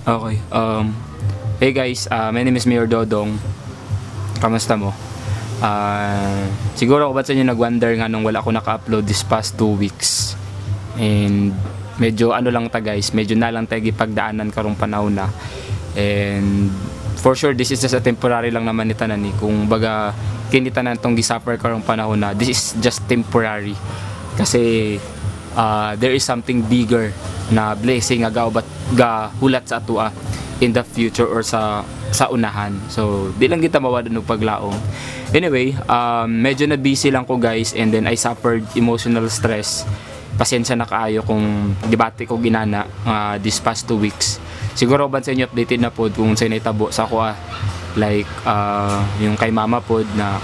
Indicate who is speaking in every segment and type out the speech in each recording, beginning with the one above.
Speaker 1: Okay. Hey guys, my name is Mayor Dodong. Kamusta mo? Siguro kung ba't sa inyo nag-wonder nga nung wala ako naka-upload this past 2 weeks. And medyo ano lang ta guys, medyo na lang tayo pagdaanan karong panahon na. And for sure, this is just a temporary lang naman ni tanan ni. Kung baga, kinita na itong gisuffer karong panahon na, this is just temporary. Kasi there is something bigger na blessing nga ga hulat sa atua in the future or sa unahan. So di lang kita mawala ng paglaong. Anyway, medyo na busy lang ko guys, and then I suffered emotional stress. Pasensya na kaayo kung debate ko ginana this past 2 weeks. Siguro ba sa inyo updated na pod kung sa naitabo sa ako like yung kay mama pod na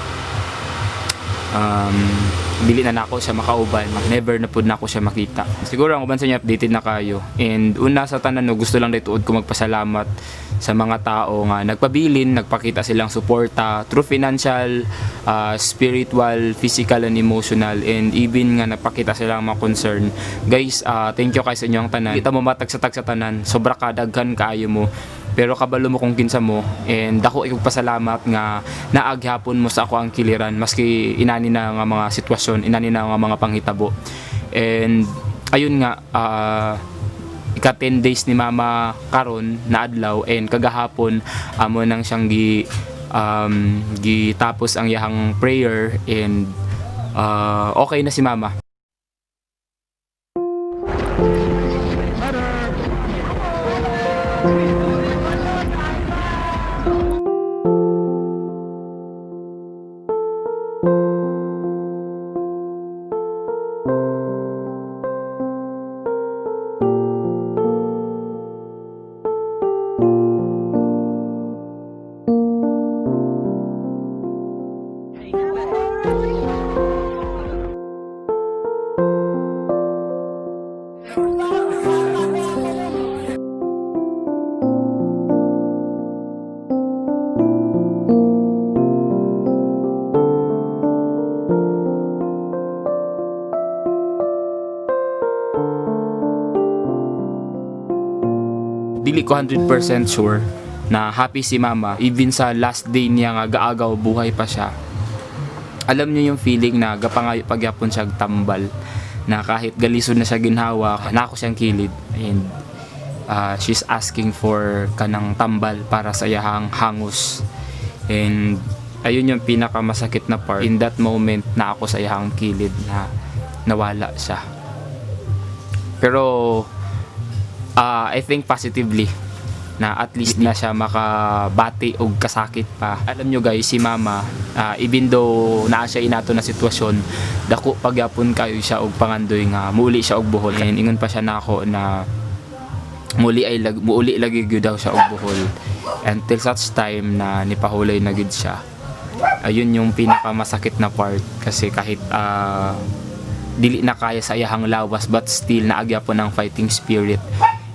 Speaker 1: dili na nako siya makauban, never na pud nako siya makita. Siguro ang uban sa inyo updated na kayo. And una sa tanan no, gusto lang dituod ko magpasalamat sa mga tao nga nagpabilin, nagpakita silang suporta through financial, spiritual, physical and emotional, and even nga nagpakita silang mga concern. Guys, thank you kay sa inyo ang tanan. Kita mo matagsa-tag sa tanan, sobra ka daghan kaayo mo. Pero kabalo mo kung kinsa mo, and dako ikog pasalamat nga naaghapon mo sa ako ang kiliran maski inani na nga mga sitwasyon, inani na nga mga panghitabo. And ayun nga, ika 10 days ni mama karon na adlaw, and kagahapon amo nang siyang gitapos ang yahang prayer, and okay na si mama. Dili ko 100% sure na happy si mama even sa last day niya nga gaagaw buhay pa siya. Alam niyo yung feeling na gapangayo pagyapon siya tambal, na kahit galisod na siya ginhawa na ako siyang kilid, and she's asking for kanang tambal para sa iyahang hangos. And ayun yung pinakamasakit na part in that moment na ako sa iyahang kilid na nawala siya. Pero I think positively na at least na siya makabati og kasakit pa. Alam nyo guys, si mama, even though naa siya inato na sitwasyon, dako pagyapon kayo siya og pangandoy nga muuli siya og buhol. And ingon pa siya nako na muuli lagi gyud daw siya og buhol until such time na nipahulay na gyud siya. Ayun yung pinakamasakit na part, kasi kahit dili na kaya sa iyahang lawas, but still naagyapon ang fighting spirit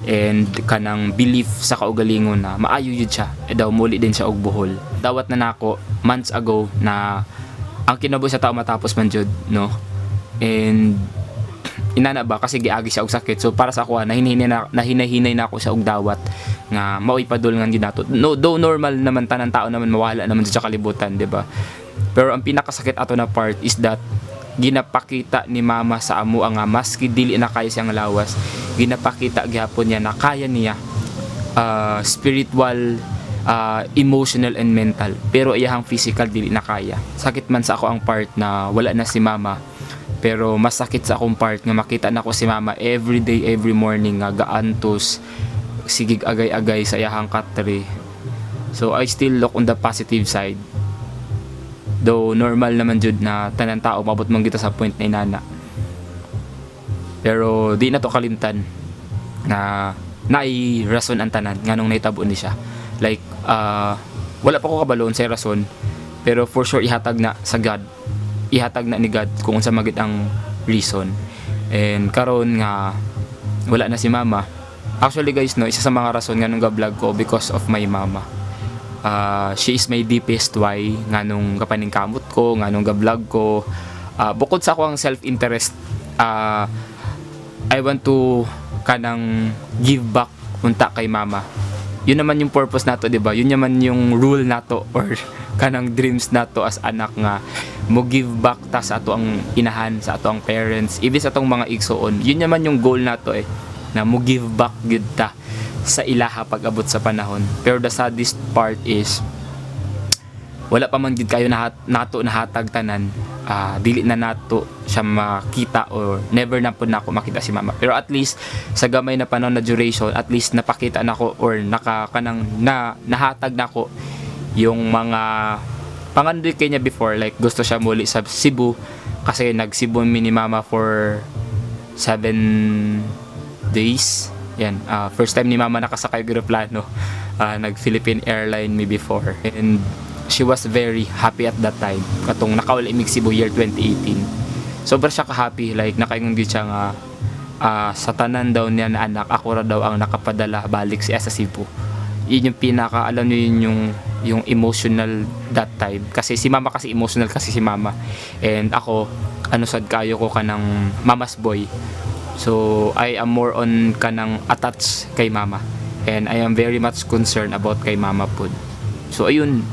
Speaker 1: and kanang belief sa kaugalingon na maayo yun siya, daw muli din siya og buhol. Dawat na nako months ago na ang kinabuhi sa tao matapos man jud, no? And inana ba kasi giagi siya og sakit, so para sa ako nahinay na ako sa og dawat nga maoy padul nga ginato. No, though normal naman tanan tao naman mawala naman sa kalibutan, di ba? Pero ang pinakasakit ato na part is that ginapakita ni mama sa amo nga maski dili na kaya siyang lawas, ginapakita gyapon niya na kaya niya spiritual, emotional and mental, pero iyahang physical dili na kaya. Sakit man sa ako ang part na wala na si mama, pero mas sakit sa akong part nga makita na ko si mama every day, every morning nga gaantos sigig agay-agay sa iyahang katri. So I still look on the positive side. Though normal naman jud na tanan tao mabot man kita sa point na inana. Pero di na to kalimtan na naay rason ang tanan nganong nahitabo ni siya. Like wala pa ko kabalon sa rason, pero for sure ihatag na sa God. Ihatag na ni God kung unsa magid ang reason. And karon nga wala na si mama. Actually guys, no, isa sa mga rason nganong ga-vlog ko because of my mama. She is my deepest why nganong kapaning kamot ko, nganong ga-vlog ko. Bukod sa ako ang self-interest, I want to kanang give back unta kay mama. yun naman yung purpose nato, di ba? Yun naman yung rule nato or kanang dreams nato as anak nga mo give back ta sa ato ang inahan, sa ato ang parents, even sa atong mga igsoon. Yun naman yung goal nato na mo give back gud ta sa ilaha pag abot sa panahon. Pero the saddest part is wala pa man gid kayo nato nahatag tanan. Dili na nato siya makita or never na po na ako makita si mama. Pero at least sa gamay na panahon na duration, at least napakita nako or nahatag nako yung mga pangandoy kanya before, like gusto siya muli sa Cebu kasi nag-Cebu ni mama for 7 days. Yan, first time ni mama nakasakay ng aeroplano. Nag-Philippine Airline me before. And she was very happy at that time. Katong nakawala imig Cebu year 2018. Sobra siya ka-happy. Like, nakaingon din siya nga sa tanan daw niya na anak, ako ra daw ang nakapadala balik siya sa Cebu. Yun yung pinaka, alam niyo yun yung emotional that time. Kasi si mama kasi emotional kasi si mama. And ako, sad kayo ko kanang mama's boy. So, I am more on kanang attached kay mama. And I am very much concerned about kay mama po. So, ayun.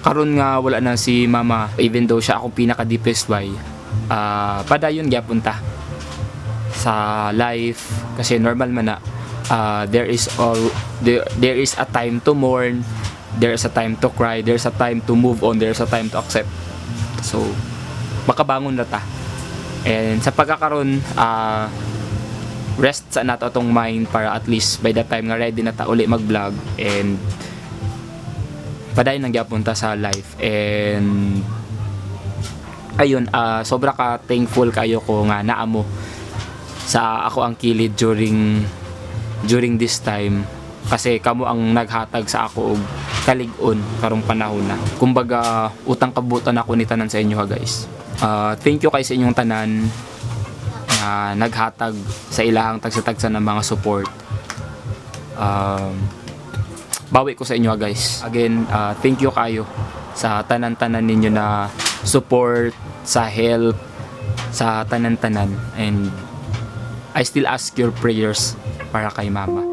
Speaker 1: Karon nga wala na si mama, even though siya akong pinaka deepest why, padayon gyapon ta sa life kasi normal man na. There is a time to mourn, there is a time to cry, there's a time to move on, there's a time to accept. So makabangon na ta, and sa pagkakaroon rest sa nato atong mind para at least by the time nga ready na ta uli mag-vlog, and padayon nang gyapon ta sa life. And ayun, sobra ka thankful kayo ko nga naamo sa ako ang kilid during this time, kasi kamo ang naghatag sa ako og kalig-on karong panahon na. Kumbaga utang kabutan ako ni tanan sa inyo ha guys. Thank you kay sa inyong tanan na naghatag sa ilahang tagsa-tagsa ng mga support. Bawi ko sa inyo guys. Again, thank you kayo sa tanan-tanan ninyo na support, sa help, sa tanan-tanan. And I still ask your prayers para kay mama.